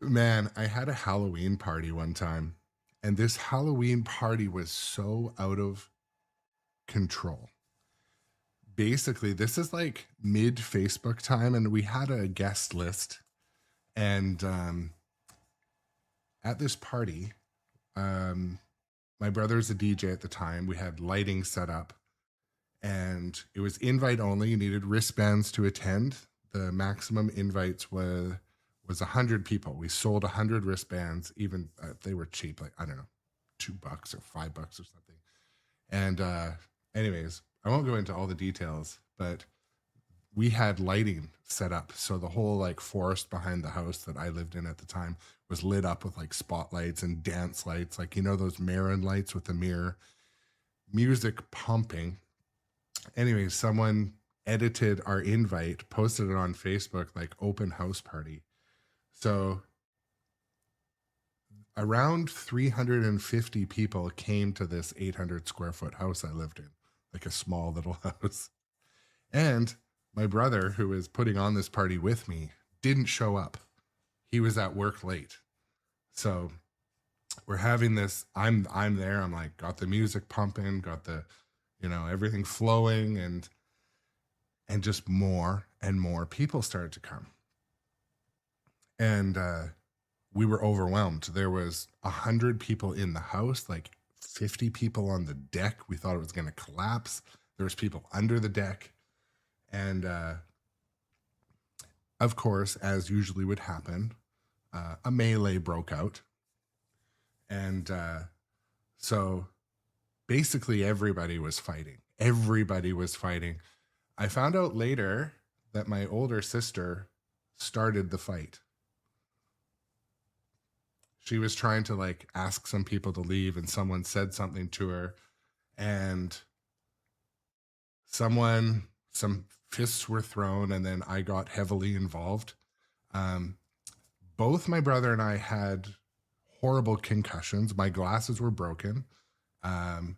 Man, I had a Halloween party one time, and this Halloween party was so out of control. Basically, this is like mid Facebook time, and we had a guest list. And at this party, my brother's a DJ at the time. We had lighting set up, and it was invite only. You needed wristbands to attend. The maximum invites was 100 people. We sold 100 wristbands, even they were cheap, like, I don't know, $2 or $5 or something. And anyways, I won't go into all the details, but we had lighting set up. So the whole like forest behind the house that I lived in at the time was lit up with like spotlights and dance lights, like, you know, those Marin lights with the mirror, music pumping. Anyways, someone edited our invite, posted it on Facebook, like open house party. So around 350 people came to this 800 square foot house I lived in, like a small little house. And my brother, who was putting on this party with me, didn't show up. He was at work late. So we're having this, I'm there. I'm like, got the music pumping, got the, you know, everything flowing, and just more and more people started to come. And we were overwhelmed. There was 100 people in the house, like 50 people on the deck. We thought it was going to collapse. There was people under the deck. And of course, as usually would happen, a melee broke out. And so basically everybody was fighting. Everybody was fighting. I found out later that my older sister started the fight. She was trying to like ask some people to leave, and someone said something to her, and some fists were thrown, and then I got heavily involved. Both my brother and I had horrible concussions. My glasses were broken. The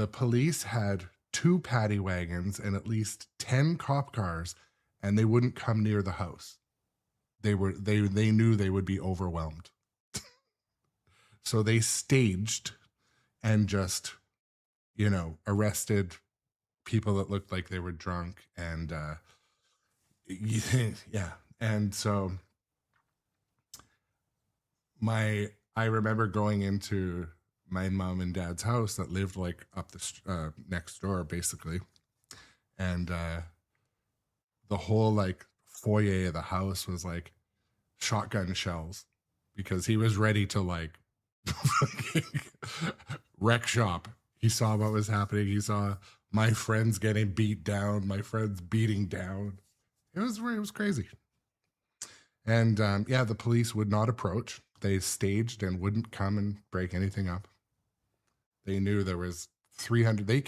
police had 2 paddy wagons and at least 10 cop cars, and they wouldn't come near the house. They knew they would be overwhelmed. So they staged and just, you know, arrested people that looked like they were drunk. And yeah. And so I remember going into my mom and dad's house that lived like up the next door, basically. And the whole like foyer of the house was like shotgun shells, because he was ready to like wreck shop. He saw what was happening. He saw my friends getting beat down, my friends beating down. It was crazy. And yeah, the police would not approach. They staged and wouldn't come and break anything up. They knew there was 300. They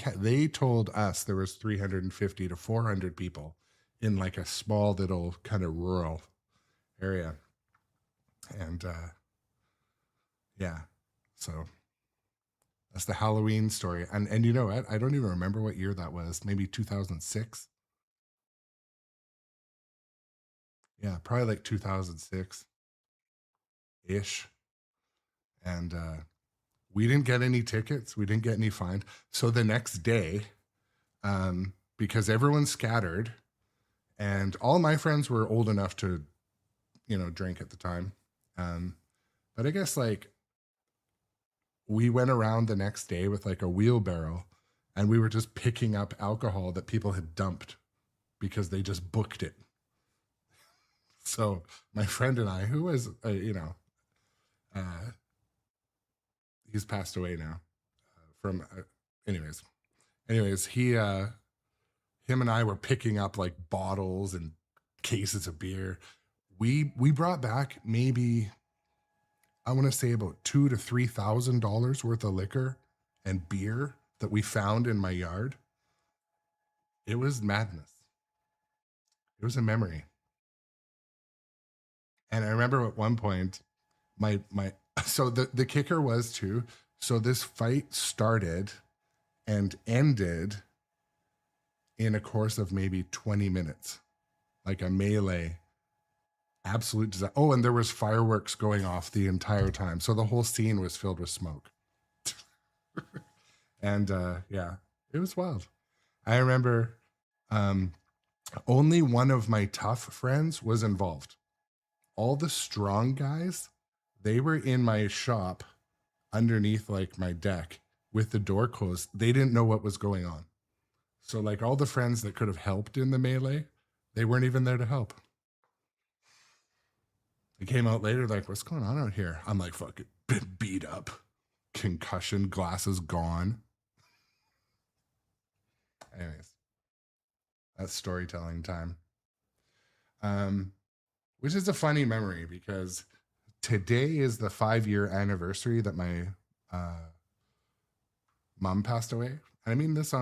told us there was 350 to 400 people in like a small little kind of rural area. And yeah, so that's the Halloween story. And you know what? I don't even remember what year that was. Maybe 2006. Yeah, probably like 2006-ish. And we didn't get any tickets. We didn't get any fine. So the next day, because everyone scattered, and all my friends were old enough to, you know, drink at the time. But I guess like we went around the next day with like a wheelbarrow, and we were just picking up alcohol that people had dumped because they just booked it. So my friend and I, who was, he's passed away now from, anyways, him and I were picking up like bottles and cases of beer. We brought back maybe, I want to say about $2,000 to $3,000 worth of liquor and beer that we found in my yard. It was madness. It was a memory. And I remember at one point, so the kicker was too, so this fight started and ended in a course of maybe 20 minutes, like a melee, absolute disaster. Oh, and there was fireworks going off the entire time. So the whole scene was filled with smoke. And yeah, it was wild. I remember only one of my tough friends was involved. All the strong guys, they were in my shop underneath like my deck with the door closed. They didn't know what was going on. So like all the friends that could have helped in the melee, they weren't even there to help. They came out later like, what's going on out here? I'm like, fucking been beat up. Concussion, glasses gone. Anyways, that's storytelling time. Which is a funny memory because today is the 5-year anniversary that my mom passed away. And I mean this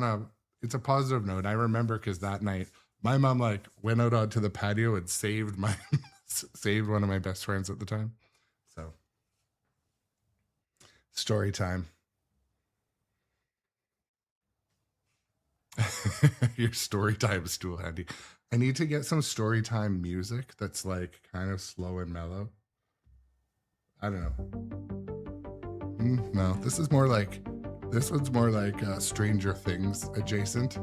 it's a positive note. I remember because that night my mom like went out onto the patio and saved one of my best friends at the time. So story time. Your story time stool handy. I need to get some story time music that's like kind of slow and mellow. I don't know. No, this one's more like Stranger Things adjacent.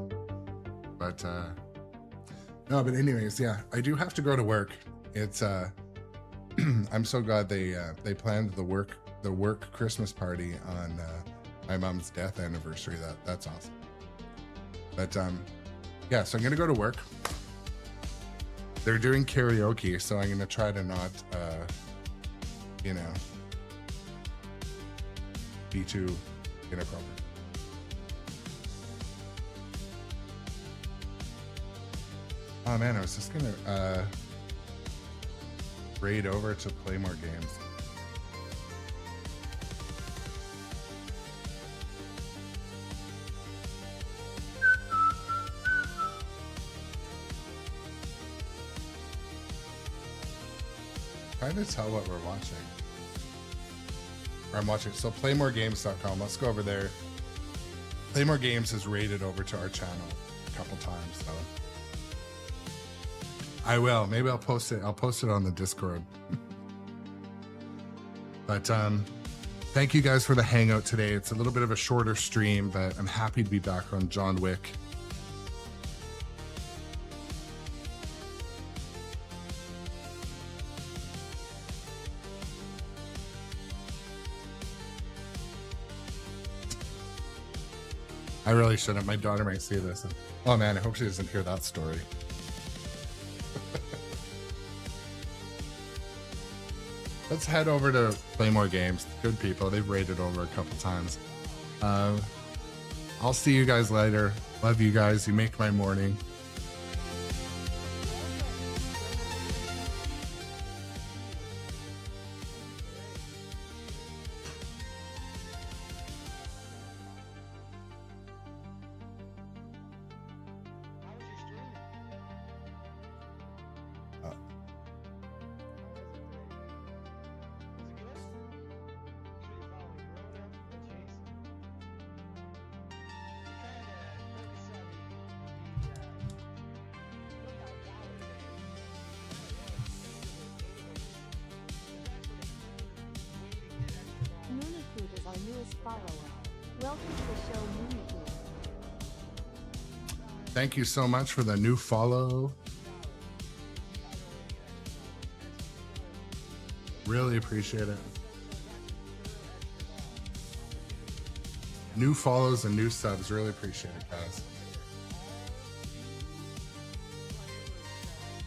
But no, but anyways, yeah, I do have to go to work. It's I'm so glad they planned the work Christmas party on my mom's death anniversary. That's awesome. But yeah, so I'm gonna go to work. They're doing karaoke, so I'm gonna try to not be too inappropriate. Oh man, I was just gonna raid over to play more games. Trying to tell what we're watching. Or I'm watching. So playmoregames.com. Let's go over there. Play More Games has raided over to our channel a couple times. So I will. Maybe I'll post it. I'll post it on the Discord. But thank you guys for the hangout today. It's a little bit of a shorter stream, but I'm happy to be back on John Wick. I really shouldn't. My daughter might see this. And, oh man, I hope she doesn't hear that story. Let's head over to Play More Games. Good people. They've raided over a couple times. I'll see you guys later. Love you guys. You make my morning. Thank you so much for the new follow. Really appreciate it. New follows and new subs. Really appreciate it, guys.